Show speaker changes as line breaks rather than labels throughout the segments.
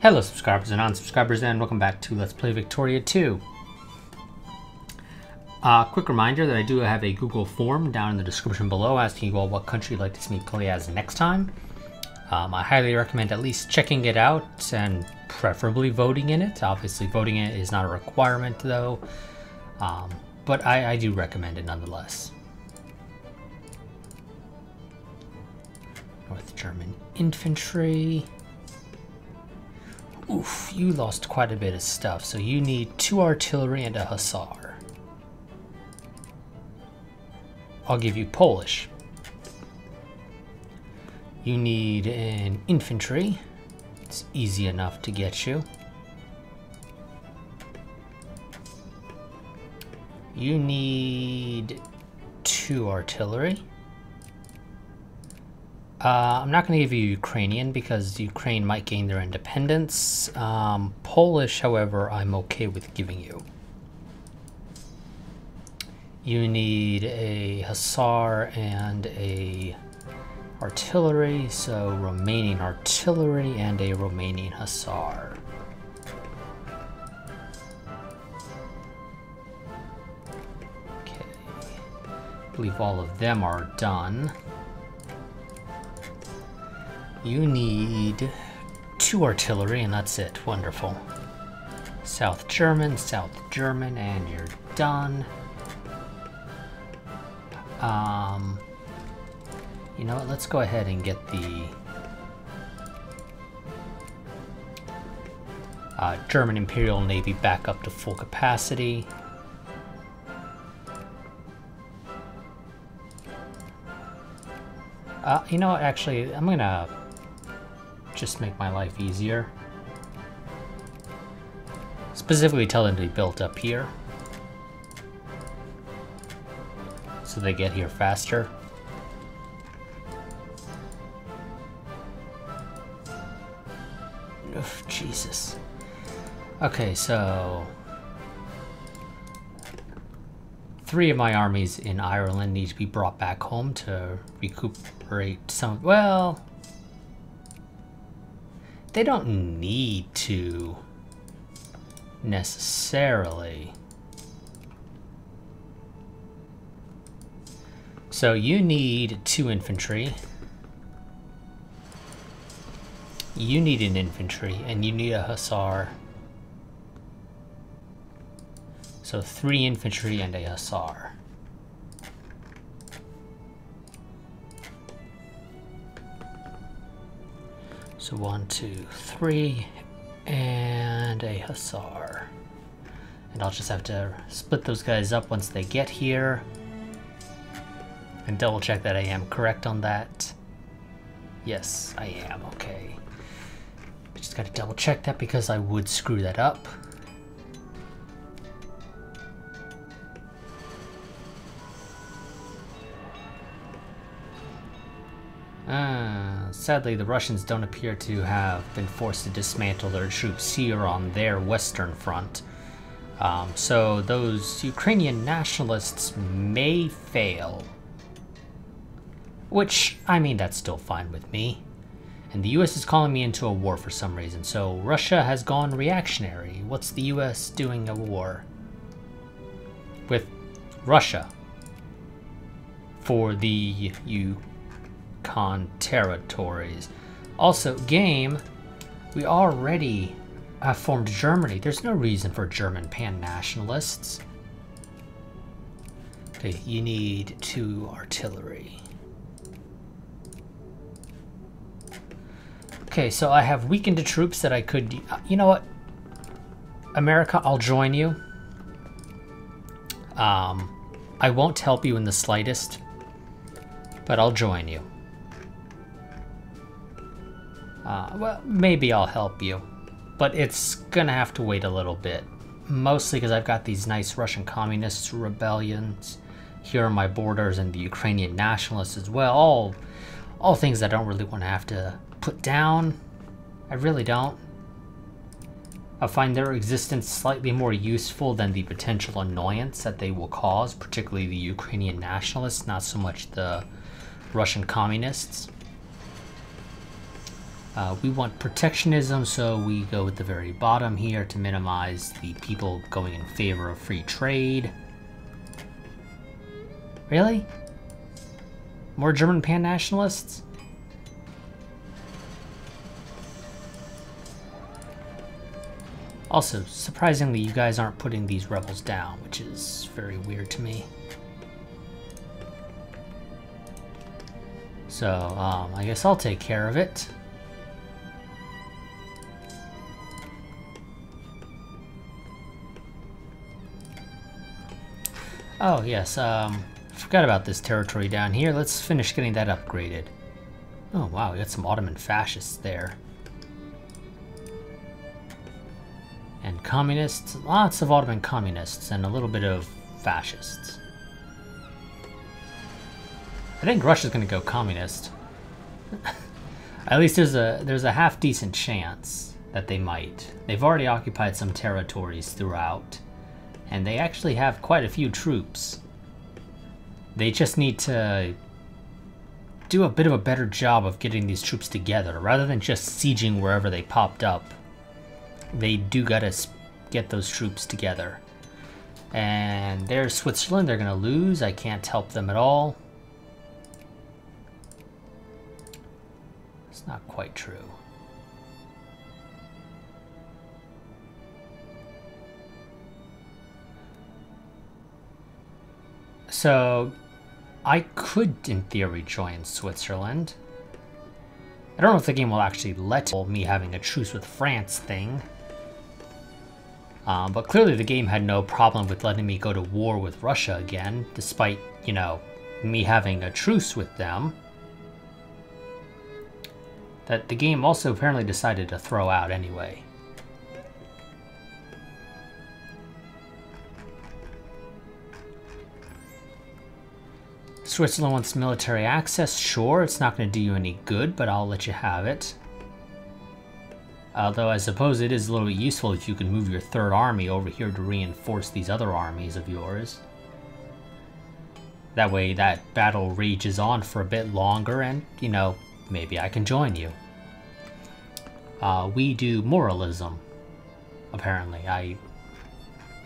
Hello subscribers and non-subscribers, and welcome back to Let's Play Victoria 2. Quick reminder that I do have a Google form down in the description below asking you all what country you'd like to see me play as next time. I highly recommend at least checking it out and preferably voting in it. Obviously voting in it is not a requirement though, but I do recommend it nonetheless. North German infantry. Oof, you lost quite a bit of stuff, so you need 2 artillery and a hussar. I'll give you Polish. You need an infantry. It's easy enough to get you. You need 2 artillery. I'm not going to give you Ukrainian because Ukraine might gain their independence. Polish, however, I'm okay with giving you. You need a hussar and a artillery, so Romanian artillery and a Romanian hussar. Okay, I believe all of them are done. You need 2 artillery, and that's it. Wonderful. South German, and you're done. You know what? Let's go ahead and get the German Imperial Navy back up to full capacity. You know what? Actually, I'm gonna just make my life easier. Specifically tell them to be built up here, so they get here faster. Oof, Jesus. Okay, so 3 of my armies in Ireland need to be brought back home to recuperate some. Well, they don't need to necessarily. So you need 2 infantry. You need an infantry, and you need a hussar. So 3 infantry and a hussar. So 1, 2, 3, and a hussar. And I'll just have to split those guys up once they get here. And double check that I am correct on that. Yes, I am. Okay. I just gotta double check that because I would screw that up. Sadly, the Russians don't appear to have been forced to dismantle their troops here on their western front. So those Ukrainian nationalists may fail. Which, I mean, that's still fine with me. And the US is calling me into a war for some reason, so Russia has gone reactionary. What's the US doing a war with Russia for the Yukon territories? Also, game, we already have formed Germany. There's no reason for German pan-nationalists. Okay, you need 2 artillery. Okay, so I have weakened the troops that I could. You know what? America, I'll join you. I won't help you in the slightest, but I'll join you. Well, maybe I'll help you, but it's gonna have to wait a little bit. Mostly because I've got these nice Russian communist rebellions here on my borders, and the Ukrainian nationalists as well. All things I don't really want to have to put down. I really don't. I find their existence slightly more useful than the potential annoyance that they will cause, particularly the Ukrainian nationalists, not so much the Russian communists. We want protectionism, so we go at the very bottom here to minimize the people going in favor of free trade. Really? More German pan-nationalists? Also, surprisingly, you guys aren't putting these rebels down, which is very weird to me. So, I guess I'll take care of it. Oh, yes, forgot about this territory down here. Let's finish getting that upgraded. Oh, wow, we got some Ottoman fascists there. And communists, lots of Ottoman communists, and a little bit of fascists. I think Russia's gonna go communist. At least there's a half-decent chance that they might. They've already occupied some territories throughout, and they actually have quite a few troops. They just need to do a bit of a better job of getting these troops together, rather than just sieging wherever they popped up. They do gotta get those troops together. And there's Switzerland. They're gonna lose. I can't help them at all. It's not quite true. So I could, in theory, join Switzerland. I don't know if the game will actually let me having a truce with France thing. But clearly the game had no problem with letting me go to war with Russia again, despite, you know, me having a truce with them. That the game also apparently decided to throw out anyway. Switzerland wants military access. Sure, it's not going to do you any good, but I'll let you have it. Although I suppose it is a little bit useful if you can move your third army over here to reinforce these other armies of yours. That way that battle rages on for a bit longer and, you know, maybe I can join you. We do moralism, apparently.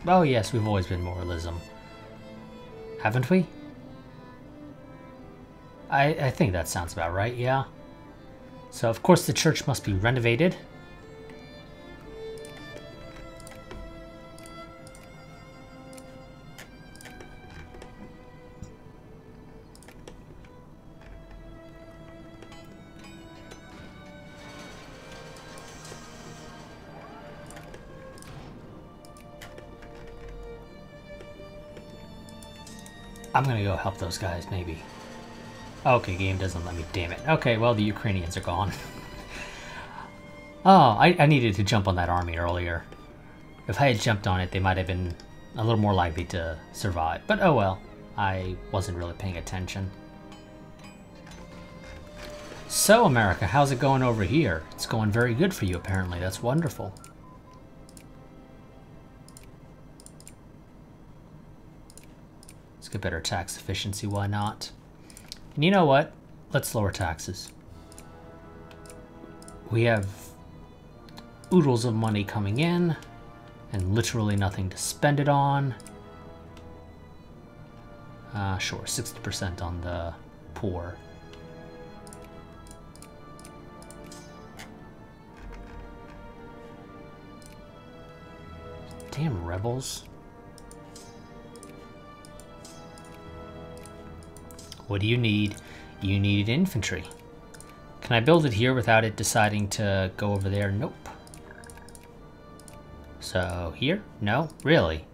Oh yes, we've always been moralism. Haven't we? I think that sounds about right, yeah. So of course the church must be renovated. I'm gonna go help those guys, maybe. Okay, game doesn't let me, damn it. Okay, well, the Ukrainians are gone. Oh, I needed to jump on that army earlier. If I had jumped on it, they might have been a little more likely to survive. But oh well, I wasn't really paying attention. So, America, how's it going over here? It's going very good for you, apparently. That's wonderful. Let's get better tax efficiency, why not? And you know what? Let's lower taxes. We have oodles of money coming in and literally nothing to spend it on. Sure, 60% on the poor. Damn rebels. What do you need? You need infantry. Can I build it here without it deciding to go over there? Nope. So here? No? Really?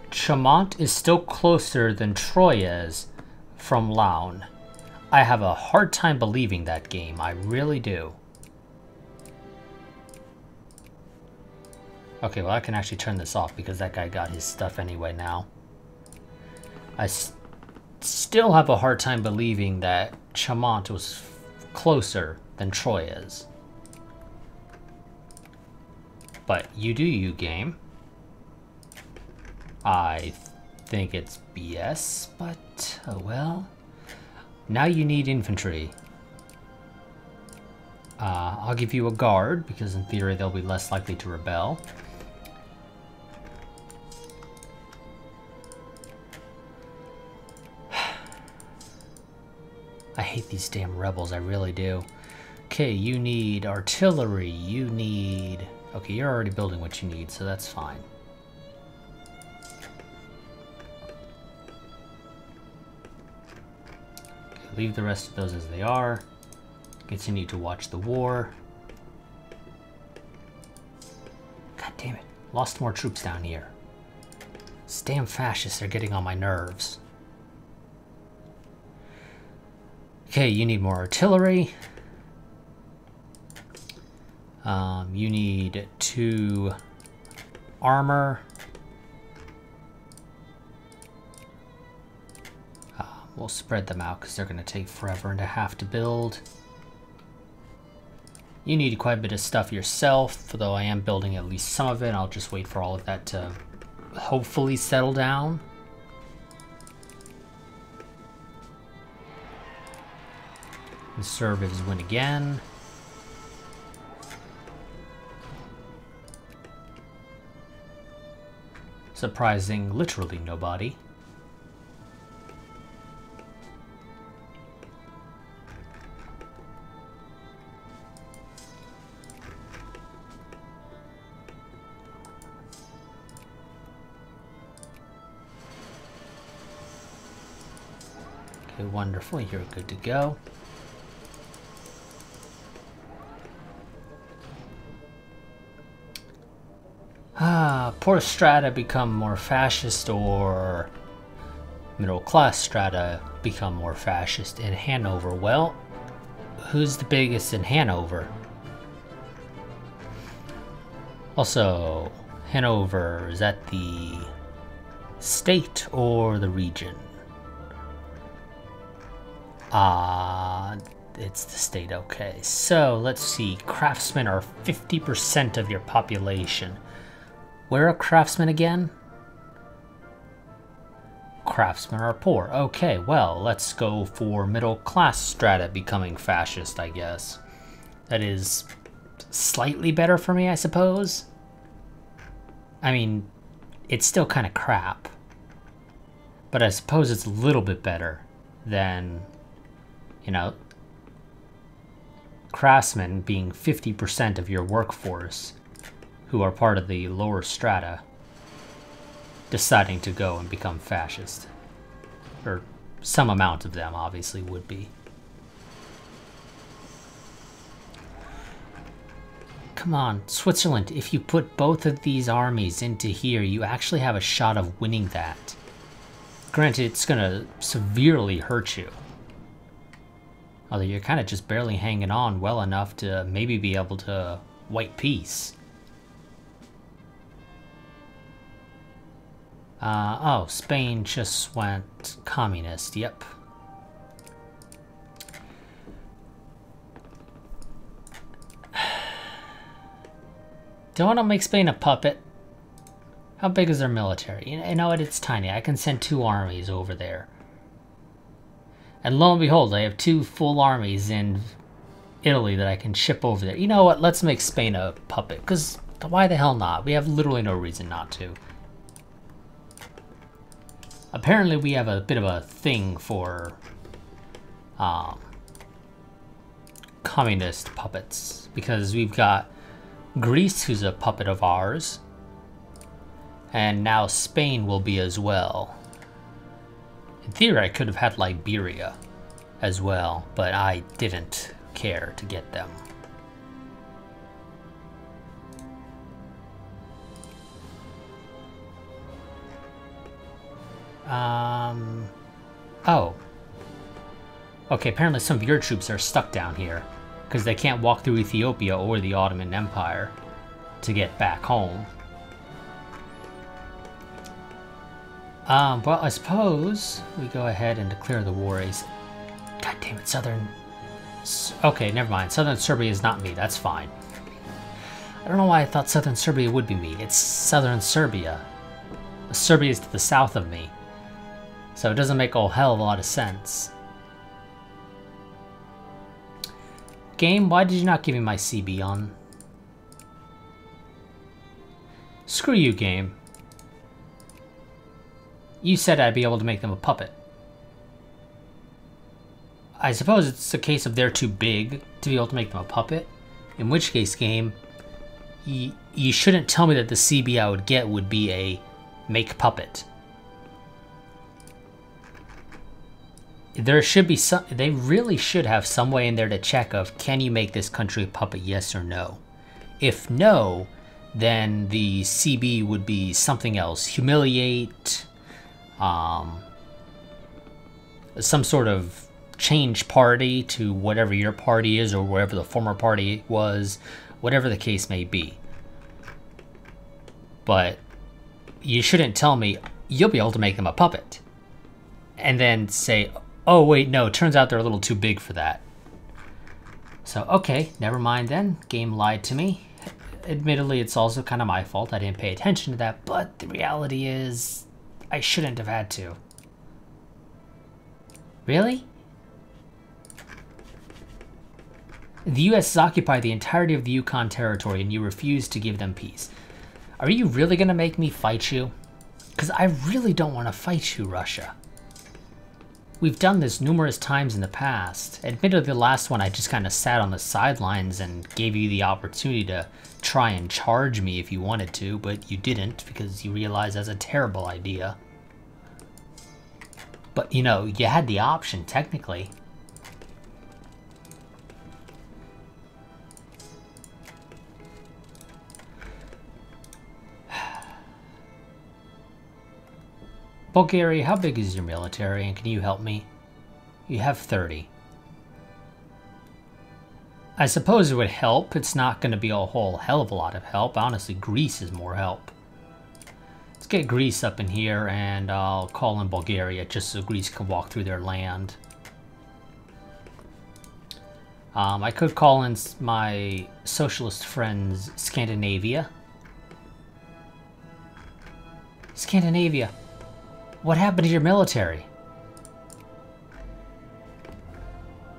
Chaumont is still closer than Troyes from Laon. I have a hard time believing that game. I really do. Okay, well I can actually turn this off because that guy got his stuff anyway now. I still have a hard time believing that Chaumont was closer than Troyes. But you do you, game. I think it's BS, but oh well. Now you need infantry. I'll give you a guard, because in theory they'll be less likely to rebel. I hate these damn rebels, I really do. Okay, you need artillery, you need... Okay, you're already building what you need, so that's fine. Okay, leave the rest of those as they are. Continue to watch the war. God damn it. Lost more troops down here. These damn fascists are getting on my nerves. Okay, you need more artillery. You need 2 armor. We'll spread them out because they're going to take forever and a half to build. You need quite a bit of stuff yourself, though I am building at least some of it. I'll just wait for all of that to hopefully settle down. Conservatives win again. Surprising literally nobody. Okay, wonderful. You're good to go. Poor strata become more fascist, or middle class strata become more fascist in Hanover. Well, who's the biggest in Hanover? Also, Hanover, is that the state or the region? It's the state, okay. So, let's see. Craftsmen are 50% of your population. Where are craftsmen again? Craftsmen are poor. Okay, well, let's go for middle class strata becoming fascist, I guess. That is slightly better for me, I suppose. I mean, it's still kind of crap. But I suppose it's a little bit better than, you know, craftsmen being 50% of your workforce, who are part of the lower strata, deciding to go and become fascist. Or some amount of them, obviously, would be. Come on, Switzerland, if you put both of these armies into here, you actually have a shot of winning that. Granted, it's gonna severely hurt you. Although you're kind of just barely hanging on well enough to maybe be able to white peace. Oh, Spain just went communist, yep. Don't want to make Spain a puppet. How big is their military? You know what, it's tiny. I can send 2 armies over there. And lo and behold, I have 2 full armies in Italy that I can ship over there. You know what, let's make Spain a puppet, because why the hell not? We have literally no reason not to. Apparently we have a bit of a thing for communist puppets, because we've got Greece, who's a puppet of ours, and now Spain will be as well. In theory, I could have had Liberia as well, but I didn't care to get them. Oh. Okay, apparently some of your troops are stuck down here, because they can't walk through Ethiopia or the Ottoman Empire to get back home. Well, I suppose we go ahead and declare the war as... God damn it, Southern... Okay, never mind. Southern Serbia is not me. That's fine. I don't know why I thought Southern Serbia would be me. It's Southern Serbia. Serbia is to the south of me. So it doesn't make a hell of a lot of sense. Game, why did you not give me my CB on? Screw you, game. You said I'd be able to make them a puppet. I suppose it's a case of they're too big to be able to make them a puppet. In which case, game, you shouldn't tell me that the CB I would get would be a make puppet. There should be some, they really should have some way in there to check of, can you make this country a puppet, yes or no? If no, then the CB would be something else. Humiliate, some sort of change party to whatever your party is or wherever the former party was, whatever the case may be. But you shouldn't tell me you'll be able to make them a puppet and then say, oh wait, no, turns out they're a little too big for that. So, okay, never mind then. Game lied to me. Admittedly, it's also kind of my fault. I didn't pay attention to that, but the reality is I shouldn't have had to. Really? The US has occupied the entirety of the Yukon territory and you refuse to give them peace. Are you really going to make me fight you? Because I really don't want to fight you, Russia. We've done this numerous times in the past. Admittedly, the last one I just kind of sat on the sidelines and gave you the opportunity to try and charge me if you wanted to, but you didn't because you realized that's a terrible idea. But, you know, you had the option, technically. Bulgaria, how big is your military, and can you help me? You have 30. I suppose it would help. It's not going to be a whole hell of a lot of help. Honestly, Greece is more help. Let's get Greece up in here, and I'll call in Bulgaria just so Greece can walk through their land. I could call in my socialist friends, Scandinavia. Scandinavia. What happened to your military?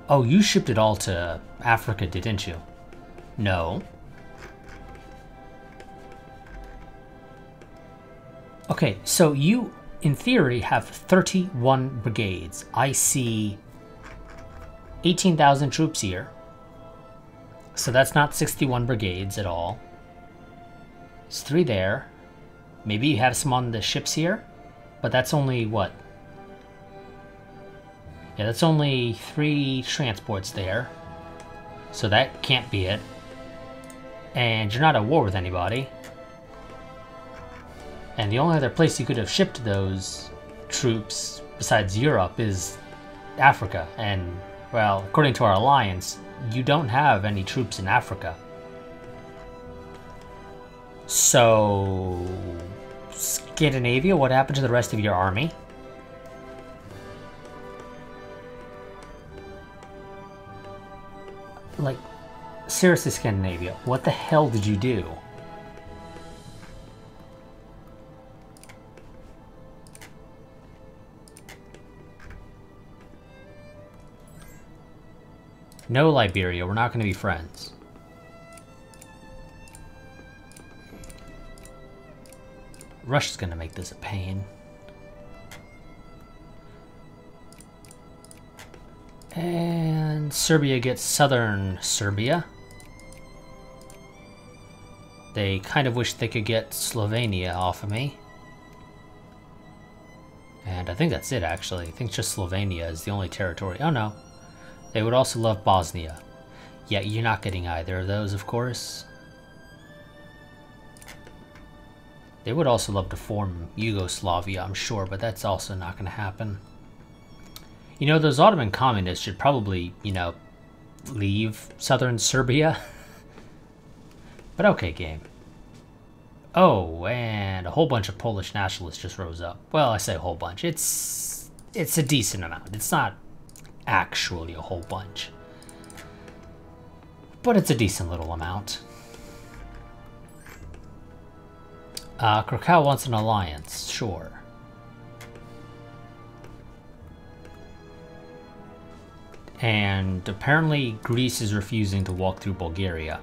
Oh, you shipped it all to Africa, didn't you? No. Okay, so you, in theory, have 31 brigades. I see 18,000 troops here. So that's not 61 brigades at all. There's 3 there. Maybe you have some on the ships here? But that's only, what? Yeah, that's only 3 transports there. So that can't be it. And you're not at war with anybody. And the only other place you could have shipped those troops, besides Europe, is Africa. And, well, according to our alliance, you don't have any troops in Africa. So... Scandinavia, what happened to the rest of your army? Like, seriously, Scandinavia, what the hell did you do? No, Liberia, we're not going to be friends. Russia's gonna make this a pain. And Serbia gets southern Serbia. They kind of wish they could get Slovenia off of me. And I think that's it, actually. I think just Slovenia is the only territory. Oh no. They would also love Bosnia. Yeah, you're not getting either of those, of course. They would also love to form Yugoslavia, I'm sure, but that's also not going to happen. You know, those Ottoman communists should probably, you know, leave southern Serbia. But okay, game. Oh, and a whole bunch of Polish nationalists just rose up. Well, I say a whole bunch. It's a decent amount. It's not actually a whole bunch. But it's a decent little amount. Krakow wants an alliance, sure. And apparently Greece is refusing to walk through Bulgaria.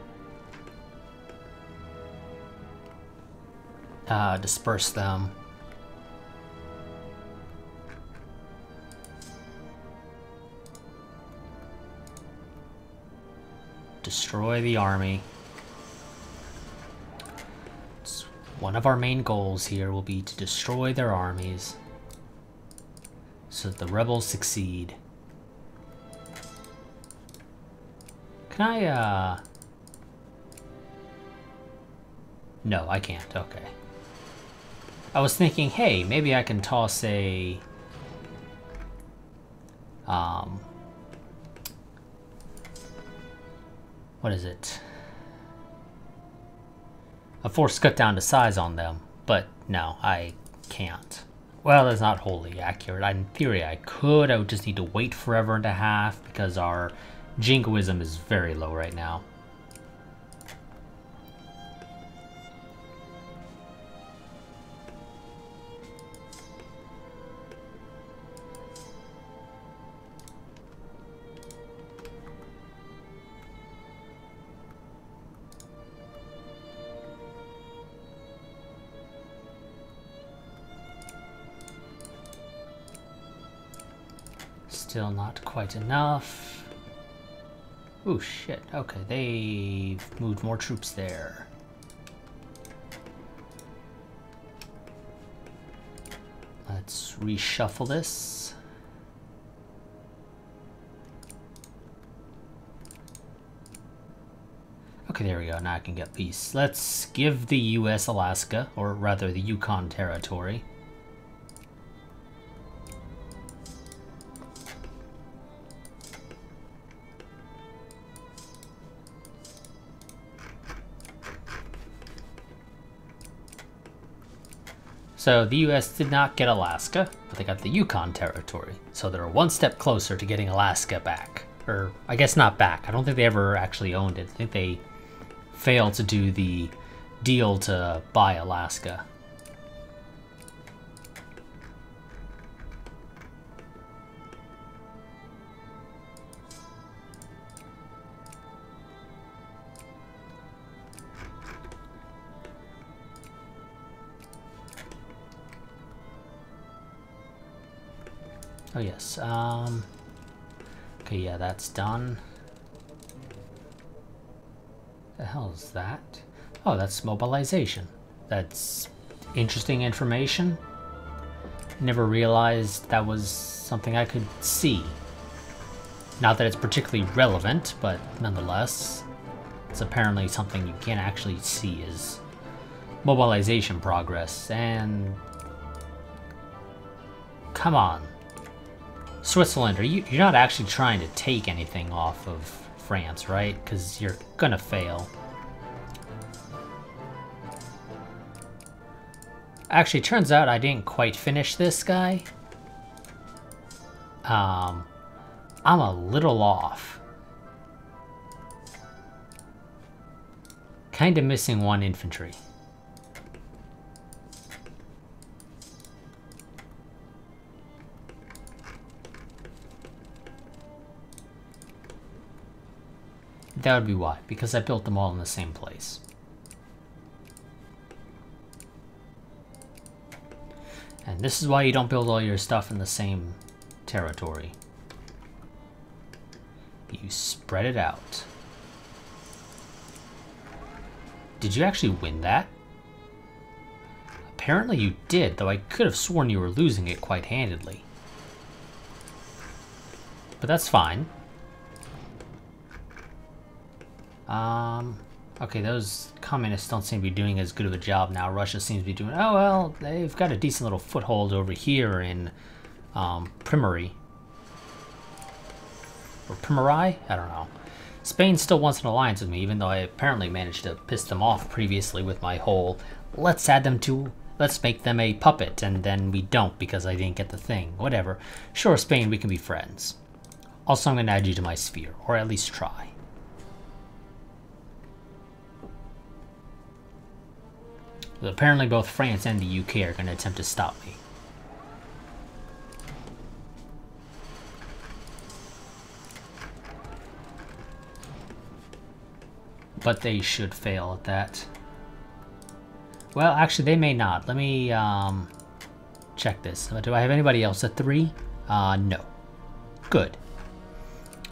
Disperse them. Destroy the army. One of our main goals here will be to destroy their armies so that the rebels succeed. Can I, No, I can't. Okay. I was thinking, hey, maybe I can toss a... What is it? A forced cut down to size on them, but no, I can't. Well, that's not wholly accurate. In theory, I could. I would just need to wait forever and a half because our jingoism is very low right now. Still not quite enough. Ooh, shit. Okay, they've moved more troops there. Let's reshuffle this. Okay, there we go. Now I can get peace. Let's give the US Alaska, or rather the Yukon Territory. So the US did not get Alaska, but they got the Yukon Territory. So they're one step closer to getting Alaska back. Or, I guess not back. I don't think they ever actually owned it. I think they failed to do the deal to buy Alaska. Oh yes, okay, yeah, that's done. The hell is that? Oh, that's mobilization. That's interesting information. Never realized that was something I could see. Not that it's particularly relevant, but nonetheless, it's apparently something you can actually see is mobilization progress. And come on. Switzerland, you're not actually trying to take anything off of France, right? Because you're gonna fail. Actually, turns out I didn't quite finish this guy. I'm a little off. Kinda missing one infantry. That would be why, because I built them all in the same place. And this is why you don't build all your stuff in the same territory. You spread it out. Did you actually win that? Apparently you did, though I could have sworn you were losing it quite handedly. But that's fine. Okay, those communists don't seem to be doing as good of a job now. Russia seems to be doing... Oh, well, they've got a decent little foothold over here in Primary. Or Primari? I don't know. Spain still wants an alliance with me, even though I apparently managed to piss them off previously with my whole... Let's make them a puppet, and then we don't because I didn't get the thing. Whatever. Sure, Spain, we can be friends. Also, I'm going to add you to my sphere, or at least try. But apparently both France and the UK are going to attempt to stop me. but they should fail at that. Well, actually, they may not. Let me check this. Do I have anybody else at 3? No. Good.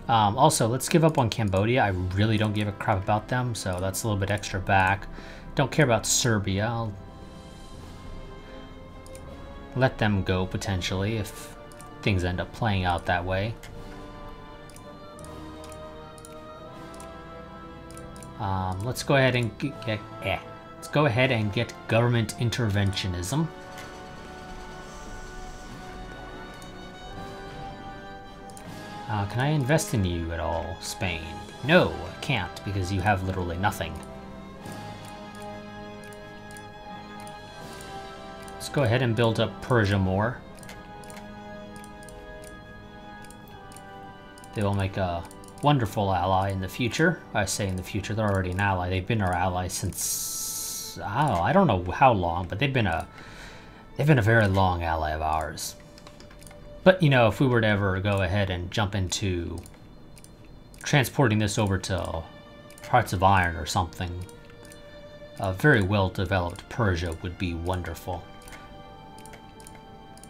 Also, let's give up on Cambodia. I really don't give a crap about them, so that's a little bit extra back. Don't care about Serbia. I'll let them go, potentially, if things end up playing out that way. Let's go ahead and let's go ahead and get government interventionism. Can I invest in you at all, Spain? No, I can't, because you have literally nothing. Let's go ahead and build up Persia more. They will make a wonderful ally in the future. I say in the future, they're already an ally. They've been our ally since, oh, I don't know how long, but they've been a very long ally of ours. But, you know, if we were to ever go ahead and jump into transporting this over to Hearts of Iron or something, a very well-developed Persia would be wonderful.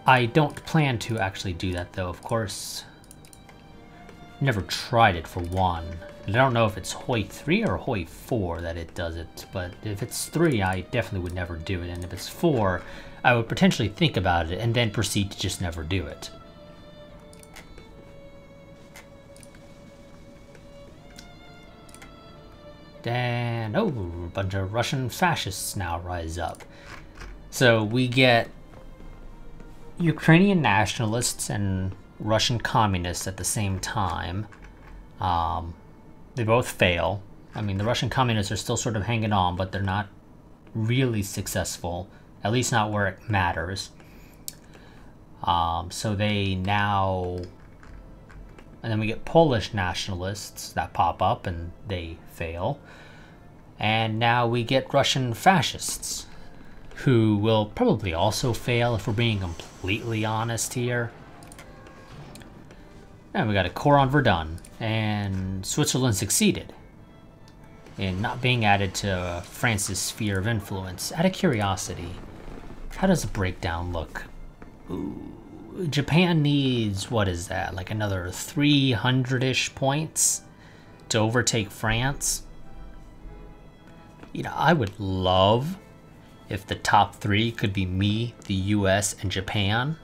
I don't plan to actually do that, though, of course. Never tried it, for one. I don't know if it's Hoi 3 or Hoi 4 that it does it, but if it's 3, I definitely would never do it, and if it's 4, I would potentially think about it and then proceed to just never do it. Then, oh, a bunch of Russian fascists now rise up. So we get Ukrainian nationalists and Russian communists at the same time. They both fail. I mean, the Russian communists are still sort of hanging on, but they're not really successful, at least not where it matters. So they now... And then we get Polish nationalists that pop up and they fail. And now we get Russian fascists, who will probably also fail if we're being completely honest here. And we got a Corps on Verdun, and Switzerland succeeded in not being added to France's sphere of influence. Out of curiosity, how does the breakdown look? Ooh. Japan needs, what is that, like another 300-ish points to overtake France? You know, I would love if the top 3 could be me, the US, and Japan.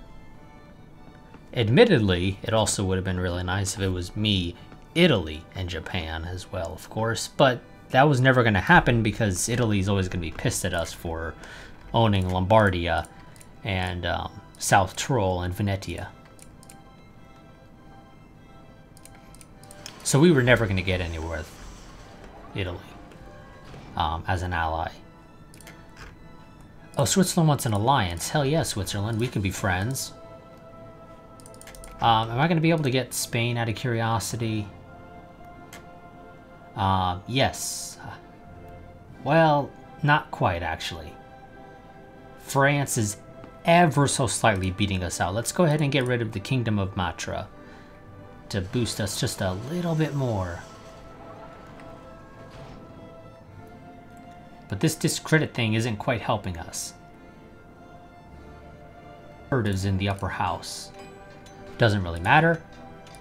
Admittedly, it also would have been really nice if it was me, Italy, and Japan as well, of course, but that was never going to happen because Italy is always going to be pissed at us for owning Lombardia and South Tyrol and Venetia. So we were never going to get anywhere with Italy as an ally. Oh, Switzerland wants an alliance. Hell yeah, Switzerland. We can be friends. Am I going to be able to get Spain out of curiosity? Yes. Well, not quite, actually. France is ever so slightly beating us out. Let's go ahead and get rid of the Kingdom of Matra to boost us just a little bit more. But this discredit thing isn't quite helping us. Conservatives in the upper house. Doesn't really matter.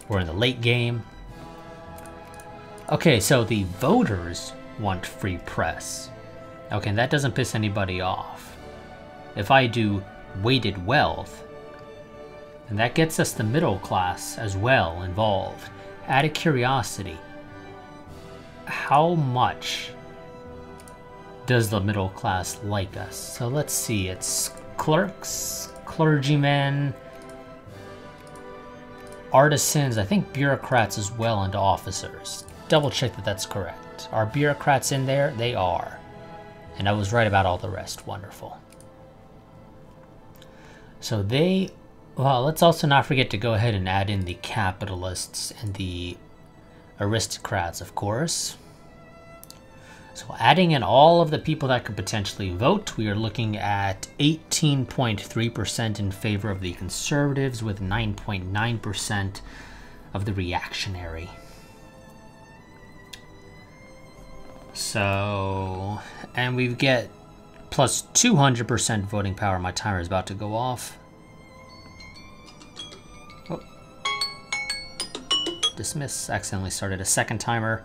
We're in the late game. Okay, so the voters want free press. Okay, and that doesn't piss anybody off. If I do weighted wealth, and that gets us the middle class as well involved. Out of curiosity, how much does the middle class like us? So let's see, it's clerks, clergymen, artisans, I think bureaucrats as well, and officers. Double check that that's correct. Are bureaucrats in there? They are. And I was right about all the rest. Wonderful. So they, well, let's also not forget to go ahead and add in the capitalists and the aristocrats, of course. So adding in all of the people that could potentially vote, we are looking at 18.3% in favor of the conservatives with 9.9% of the reactionary. So, and we get plus 200% voting power. My timer is about to go off. Oh. Dismiss. Accidentally started a second timer.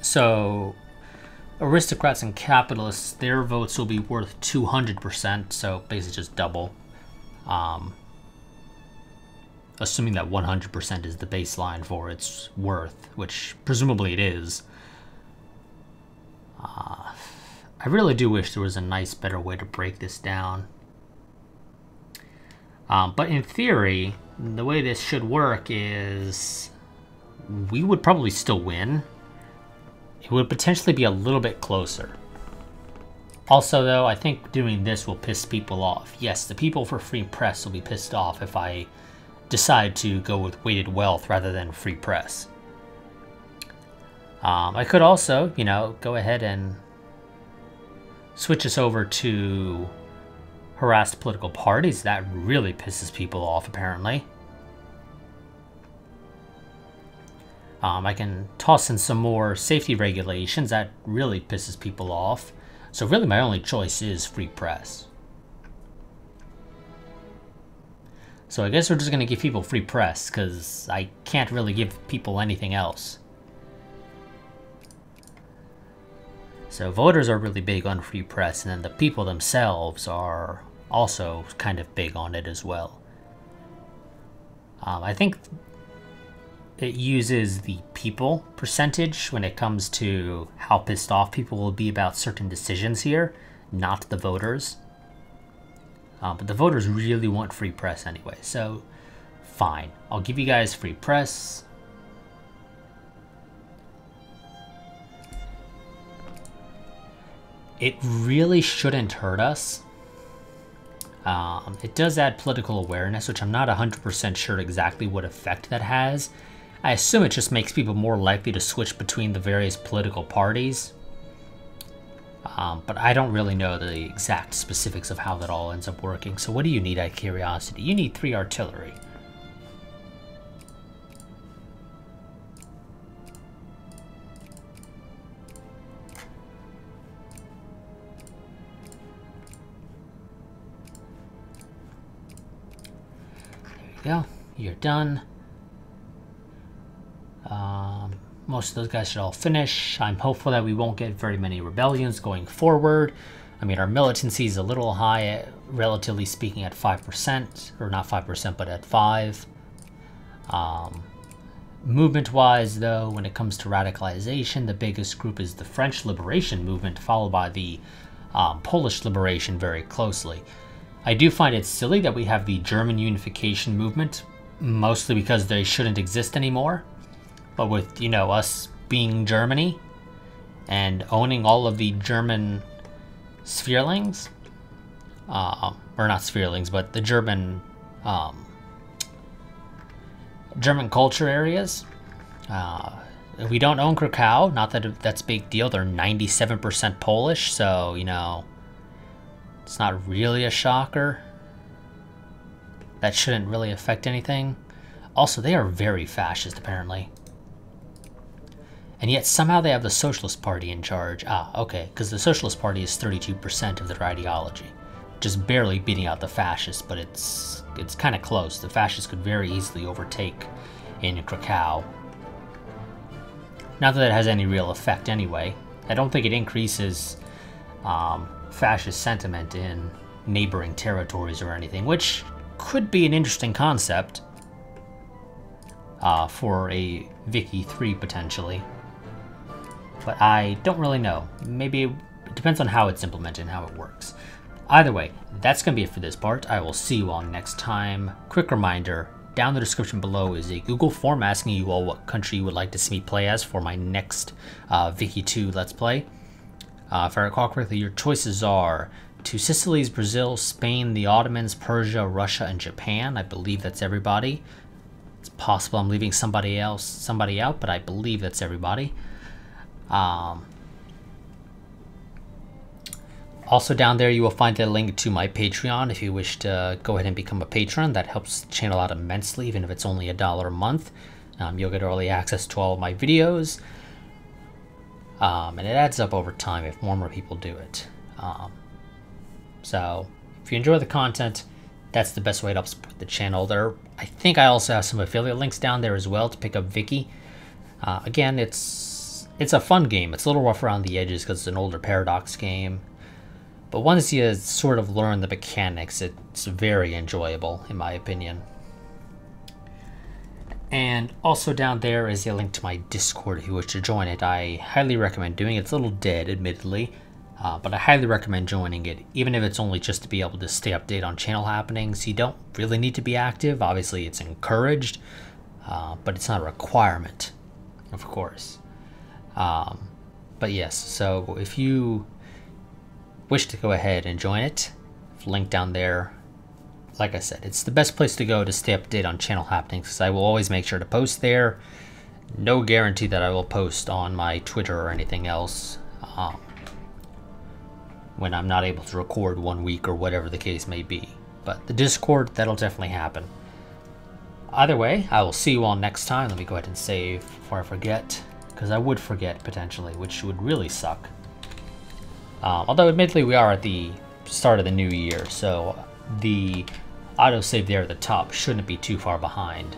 So, aristocrats and capitalists, their votes will be worth 200%, so basically just double. Assuming that 100% is the baseline for its worth, which presumably it is. I really do wish there was a nice, better way to break this down. But in theory, the way this should work is we would probably still win. It would potentially be a little bit closer. Also, though, I think doing this will piss people off. Yes, the people for free press will be pissed off if I decide to go with weighted wealth rather than free press. I could also, you know, go ahead and switch us over to harassed political parties. That really pisses people off, apparently. I can toss in some more safety regulations. That really pisses people off. So really my only choice is free press. So I guess we're just going to give people free press, because I can't really give people anything else. So voters are really big on free press, and then the people themselves are also kind of big on it as well. I think it uses the people percentage when it comes to how pissed off people will be about certain decisions here, not the voters. But the voters really want free press anyway, so fine. I'll give you guys free press. It really shouldn't hurt us. It does add political awareness, which I'm not 100% sure exactly what effect that has. I assume it just makes people more likely to switch between the various political parties. But I don't really know the exact specifics of how that all ends up working. So what do you need out of curiosity? You need 3 artillery. There you go. You're done. Most of those guys should all finish. I'm hopeful that we won't get very many rebellions going forward. I mean, our militancy is a little high, relatively speaking, at 5%. Or not 5%, but at 5%. Movement-wise, though, when it comes to radicalization, the biggest group is the French Liberation Movement, followed by the Polish Liberation very closely. I do find it silly that we have the German Unification Movement, mostly because they shouldn't exist anymore. But with, you know, us being Germany and owning all of the German spherelings, or not spherelings, but the German culture areas. We don't own Krakow, not that that's a big deal. They're 97% Polish, so, you know, it's not really a shocker. That shouldn't really affect anything. Also, they are very fascist, apparently. And yet somehow they have the Socialist Party in charge. Okay, because the Socialist Party is 32% of their ideology. Just barely beating out the fascists, but it's kind of close. The fascists could very easily overtake in Krakow. Not that it has any real effect anyway. I don't think it increases fascist sentiment in neighboring territories or anything, which could be an interesting concept for a Vicky 3 potentially. But I don't really know. Maybe it depends on how it's implemented and how it works. Either way, that's going to be it for this part. I will see you all next time. Quick reminder, down in the description below is a Google form asking you all what country you would like to see me play as for my next Vicky 2 Let's Play. If I recall correctly, your choices are Two Sicilies, Brazil, Spain, the Ottomans, Persia, Russia, and Japan. I believe that's everybody. It's possible I'm leaving somebody out, but I believe that's everybody. Also down there you will find a link to my Patreon if you wish to go ahead and become a patron. That helps the channel out immensely, even if it's only $1 a month. You'll get early access to all of my videos, and it adds up over time if more and more people do it. So if you enjoy the content, that's the best way to help support the channel. I think I also have some affiliate links down there as well to pick up Vicky. Again, it's a fun game. It's a little rough around the edges because it's an older Paradox game. But once you sort of learn the mechanics, it's very enjoyable, in my opinion. And also down there is a link to my Discord if you wish to join it. I highly recommend doing it. It's a little dead, admittedly, but I highly recommend joining it, even if it's only just to be able to stay updated on channel happenings. You don't really need to be active. Obviously, it's encouraged, but it's not a requirement, of course. But yes, so if you wish to go ahead and join it, link down there. Like I said, it's the best place to go to stay updated on channel happenings, because I will always make sure to post there. No guarantee that I will post on my Twitter or anything else when I'm not able to record 1 week or whatever the case may be. But the Discord, that'll definitely happen. Either way, I will see you all next time. Let me go ahead and save before I forget, because I would forget potentially, which would really suck. Although admittedly we are at the start of the new year, so the autosave there at the top shouldn't be too far behind.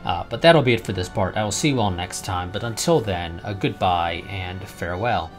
But that'll be it for this part. I will see you all next time, but until then, a goodbye and farewell.